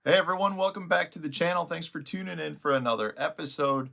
Hey everyone, welcome back to the channel. Thanks for tuning in for another episode.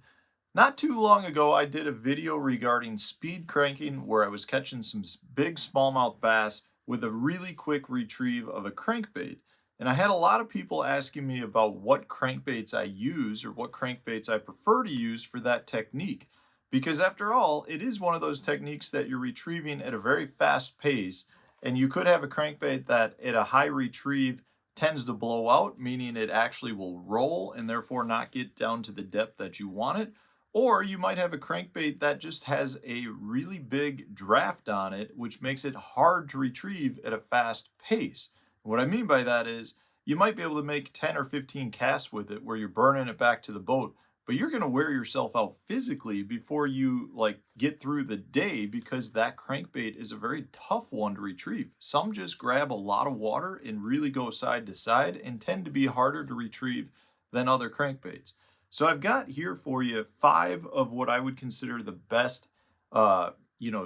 Not too long ago, I did a video regarding speed cranking where I was catching some big smallmouth bass with a really quick retrieve of a crankbait. And I had a lot of people asking me about what crankbaits I use or what crankbaits I prefer to use for that technique. Because after all, it is one of those techniques that you're retrieving at a very fast pace. And you could have a crankbait that at a high retrieve tends to blow out, meaning it actually will roll and therefore not get down to the depth that you want it. Or you might have a crankbait that just has a really big draft on it, which makes it hard to retrieve at a fast pace. What I mean by that is you might be able to make 10 or 15 casts with it where you're burning it back to the boat, but you're going to wear yourself out physically before you get through the day because that crankbait is a very tough one to retrieve. Some just grab a lot of water and really go side to side and tend to be harder to retrieve than other crankbaits. So I've got here for you 5 of what I would consider the best,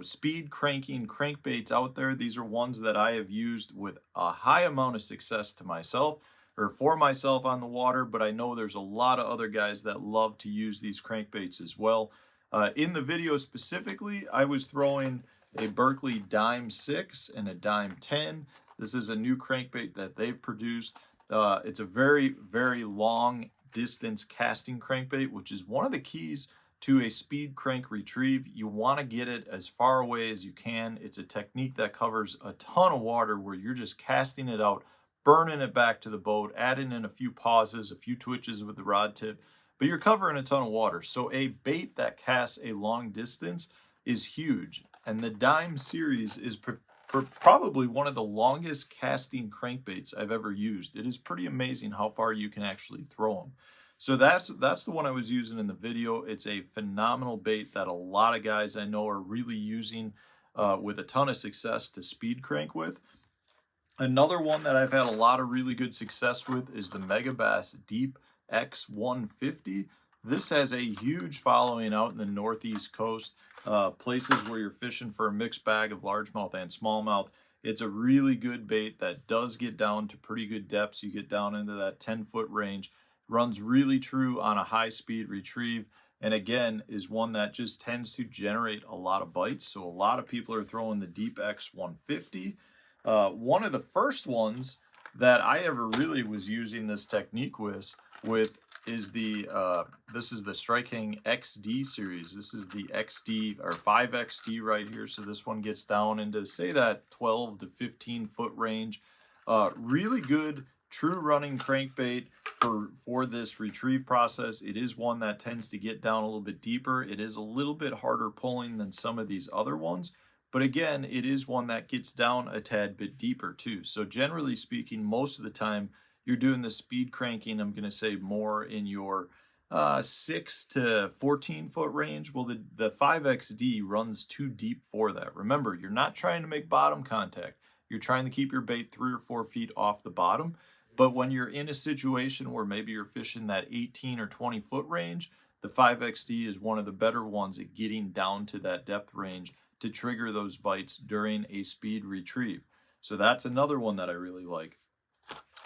speed cranking crankbaits out there. These are ones that I have used with a high amount of success to myself or for myself on the water, but I know there's a lot of other guys that love to use these crankbaits as well. In the video specifically, I was throwing a Berkley Dime 6 and a Dime 10. This is a new crankbait that they've produced. It's a very, very long distance casting crankbait, which is one of the keys to a speed crank retrieve. You want to get it as far away as you can. It's a technique that covers a ton of water where you're just casting it out, burning it back to the boat, adding in a few pauses, a few twitches with the rod tip, but you're covering a ton of water. So a bait that casts a long distance is huge. And the Dime series is probably one of the longest casting crankbaits I've ever used. It is pretty amazing how far you can actually throw them. So that's the one I was using in the video. It's a phenomenal bait that a lot of guys I know are really using with a ton of success to speed crank with. Another one that I've had a lot of really good success with is the Megabass Deep-X 150. This has a huge following out in the Northeast coast, places where you're fishing for a mixed bag of largemouth and smallmouth. It's a really good bait that does get down to pretty good depths. You get down into that 10-foot range, runs really true on a high-speed retrieve, and again, is one that just tends to generate a lot of bites. So a lot of people are throwing the Deep-X 150. One of the first ones that I ever really was using this technique with is this is the Strike King XD series. This is the XD or 5XD right here. So this one gets down into say that 12 to 15 foot range. Really good true running crankbait for this retrieve process. It is one that tends to get down a little bit deeper. It is a little bit harder pulling than some of these other ones. But again, it is one that gets down a tad bit deeper too. So generally speaking, most of the time you're doing the speed cranking, I'm going to say more in your 6 to 14 foot range. Well, the 5XD runs too deep for that. Remember, you're not trying to make bottom contact. You're trying to keep your bait 3 or 4 feet off the bottom. But when you're in a situation where maybe you're fishing that 18 or 20 foot range, the 5XD is one of the better ones at getting down to that depth range to trigger those bites during a speed retrieve. So that's another one that I really like.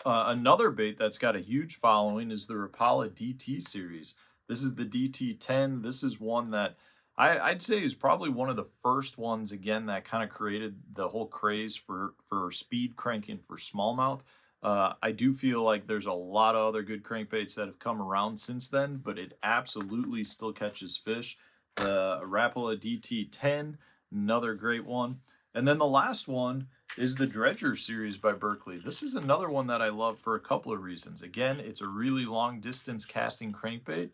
Another bait that's got a huge following is the Rapala DT series. This is the DT10. This is one that I'd say is probably one of the first ones, again, that kind of created the whole craze for speed cranking for smallmouth. I do feel like there's a lot of other good crankbaits that have come around since then, but it absolutely still catches fish. The Rapala DT10, another great one. And then the last one is the Dredger series by Berkley. This is another one that I love for a couple of reasons. Again, it's a really long distance casting crankbait,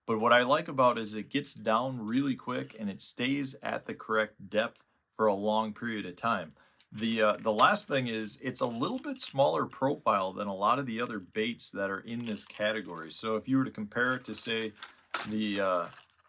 but what I like about it is it gets down really quick and it stays at the correct depth for a long period of time. The last thing is it's a little bit smaller profile than a lot of the other baits that are in this category. So if you were to compare it to say the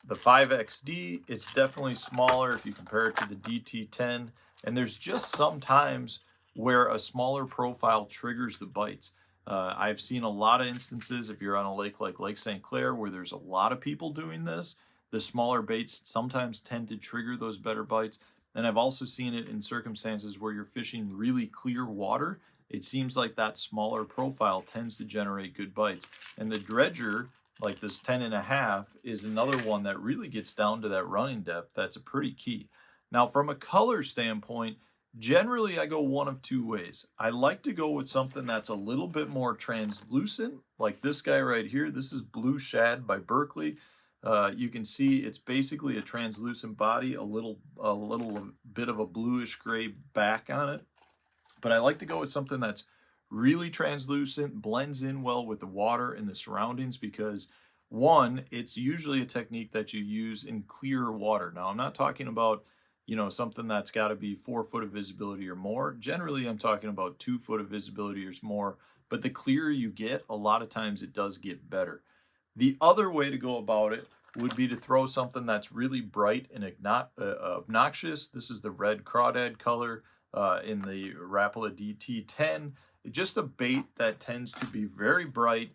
5XD, it's definitely smaller if you compare it to the DT10. And there's just some times where a smaller profile triggers the bites. I've seen a lot of instances, if you're on a lake like Lake St. Clair, where there's a lot of people doing this, the smaller baits sometimes tend to trigger those better bites. And I've also seen it in circumstances where you're fishing really clear water it seems like that smaller profile tends to generate good bites. And the dredger, like this 10.5, is another one that really gets down to that running depth. That's a pretty key. Now, from a color standpoint, generally I go one of two ways. I like to go with something that's a little bit more translucent, like this guy right here. This is Blue Shad by Berkeley. You can see it's basically a translucent body, a little bit of a bluish gray back on it. But I like to go with something that's really translucent, blends in well with the water and the surroundings, because one, it's usually a technique that you use in clear water. Now, I'm not talking about, something that's got to be 4 foot of visibility or more. Generally, I'm talking about 2 foot of visibility or more. But the clearer you get, a lot of times it does get better. The other way to go about it would be to throw something that's really bright and obnoxious. This is the red crawdad color in the Rapala DT10. Just a bait that tends to be very bright,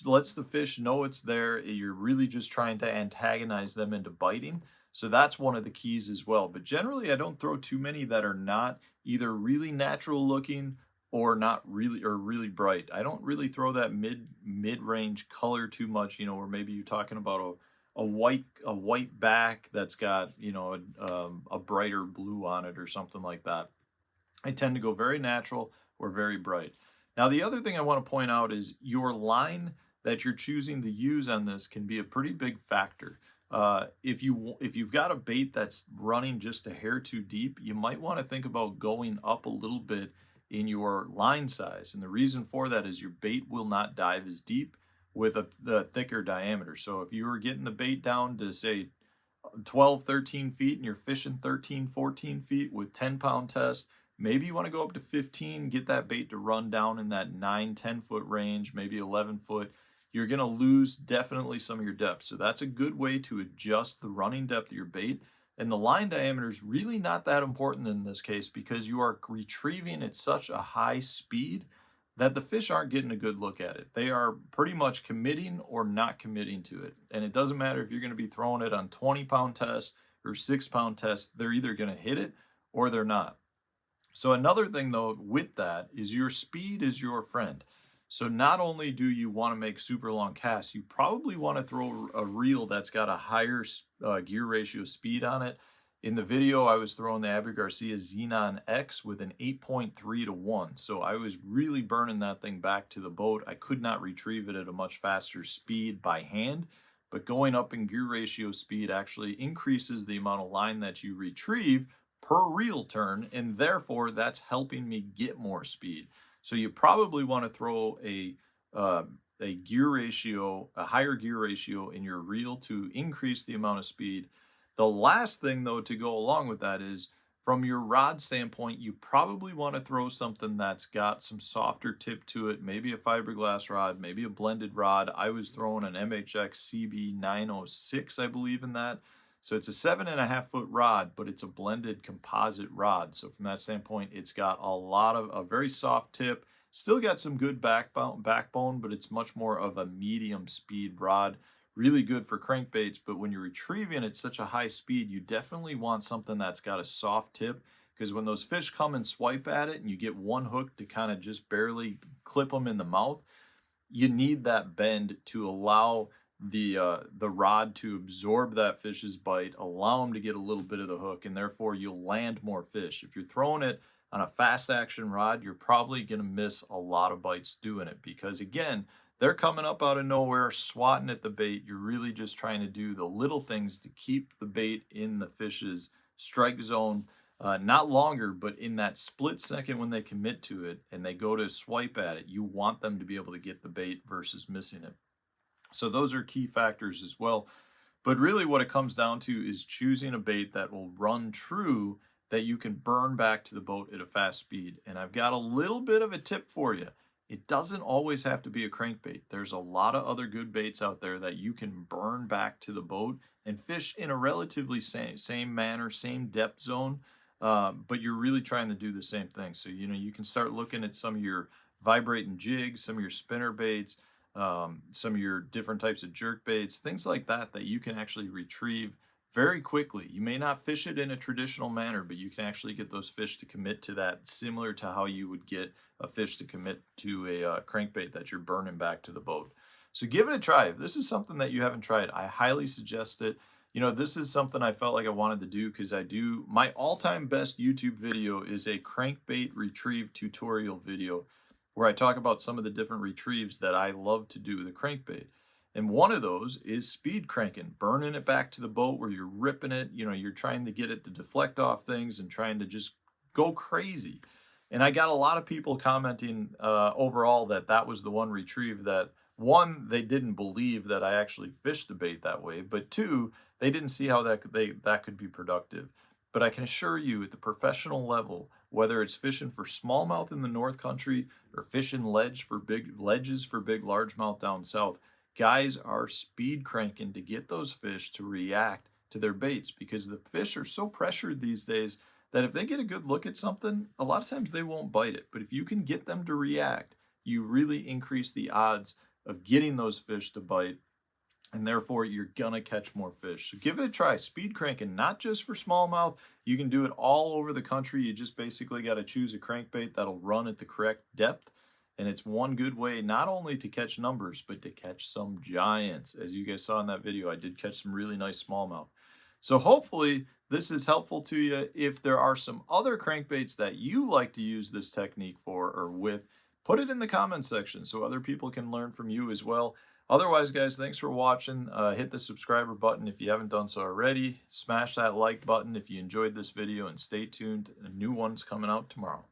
lets the fish know it's there. You're really just trying to antagonize them into biting. So that's one of the keys as well. But generally, I don't throw too many that are not either really natural looking or not really, or really bright. I don't really throw that mid-range color too much, where maybe you're talking about a white back that's got, a brighter blue on it or something like that. I tend to go very natural or very bright. Now, the other thing I want to point out is your line that you're choosing to use on this can be a pretty big factor. If you've got a bait that's running just a hair too deep, you might want to think about going up a little bit in your line size. And the reason for that is your bait will not dive as deep with a thicker diameter. So if you were getting the bait down to say 12, 13 feet and you're fishing 13, 14 feet with 10-pound test, maybe you want to go up to 15, get that bait to run down in that 9, 10 foot range, maybe 11 foot. You're going to lose definitely some of your depth. So that's a good way to adjust the running depth of your bait. And the line diameter is really not that important in this case, because you are retrieving at such a high speed that the fish aren't getting a good look at it. They are pretty much committing or not committing to it. And it doesn't matter if you're going to be throwing it on 20-pound tests or 6-pound tests, they're either going to hit it or they're not. So another thing though with that is your speed is your friend. So not only do you want to make super long casts, you probably want to throw a reel that's got a higher gear ratio speed on it. In the video, I was throwing the Abu Garcia Xenon X with an 8.3 to 1. So I was really burning that thing back to the boat. I could not retrieve it at a much faster speed by hand, but going up in gear ratio speed actually increases the amount of line that you retrieve per reel turn, and therefore that's helping me get more speed. So you probably want to throw a gear ratio, a higher gear ratio in your reel to increase the amount of speed. The last thing though to go along with that is, from your rod standpoint, you probably want to throw something that's got some softer tip to it, maybe a fiberglass rod, maybe a blended rod. I was throwing an MHX CB 906, I believe in that. So it's a 7.5 foot rod, but it's a blended composite rod. So from that standpoint, it's got a very soft tip, still got some good backbone, but it's much more of a medium speed rod. Really good for crankbaits, but when you're retrieving at such a high speed, you definitely want something that's got a soft tip, because when those fish come and swipe at it and you get one hook to kind of just barely clip them in the mouth, you need that bend to allow the rod to absorb that fish's bite, allow them to get a little bit of the hook, and therefore you'll land more fish. If you're throwing it on a fast action rod, you're probably going to miss a lot of bites doing it, because again, they're coming up out of nowhere, swatting at the bait. You're really just trying to do the little things to keep the bait in the fish's strike zone, not longer, but in that split second when they commit to it and they go to swipe at it, you want them to be able to get the bait versus missing it. So those are key factors as well. But really what it comes down to is choosing a bait that will run true, that you can burn back to the boat at a fast speed. And I've got a little bit of a tip for you. It doesn't always have to be a crankbait. There's a lot of other good baits out there that you can burn back to the boat and fish in a relatively same manner, same depth zone, but you're really trying to do the same thing. So, you can start looking at some of your vibrating jigs, some of your spinner baits, some of your different types of jerk baits, things like that, that you can actually retrieve very quickly. You may not fish it in a traditional manner, but you can actually get those fish to commit to that, similar to how you would get a fish to commit to a crankbait that you're burning back to the boat. So give it a try. If this is something that you haven't tried, I highly suggest it. You know, this is something I felt like I wanted to do because my all-time best YouTube video is a crankbait retrieve tutorial video where I talk about some of the different retrieves that I love to do with a crankbait. And one of those is speed cranking, burning it back to the boat where you're ripping it. You know, you're trying to get it to deflect off things and trying to just go crazy. And I got a lot of people commenting overall that that was the one retrieve that, one, they didn't believe that I actually fished the bait that way, but two, they didn't see how that could be productive. But I can assure you, at the professional level, whether it's fishing for smallmouth in the North Country or fishing ledges for big largemouth down south, guys are speed cranking to get those fish to react to their baits, because the fish are so pressured these days that if they get a good look at something, a lot of times they won't bite it. But if you can get them to react, you really increase the odds of getting those fish to bite, and therefore you're gonna catch more fish. So give it a try. Speed cranking, not just for smallmouth. You can do it all over the country. You just basically got to choose a crankbait that'll run at the correct depth. And it's one good way not only to catch numbers, but to catch some giants. As you guys saw in that video, I did catch some really nice smallmouth. So hopefully this is helpful to you. If there are some other crankbaits that you like to use this technique for or with, put it in the comment section so other people can learn from you as well. Otherwise, guys, thanks for watching. Hit the subscriber button if you haven't done so already. Smash that like button if you enjoyed this video, and stay tuned. A new one's coming out tomorrow.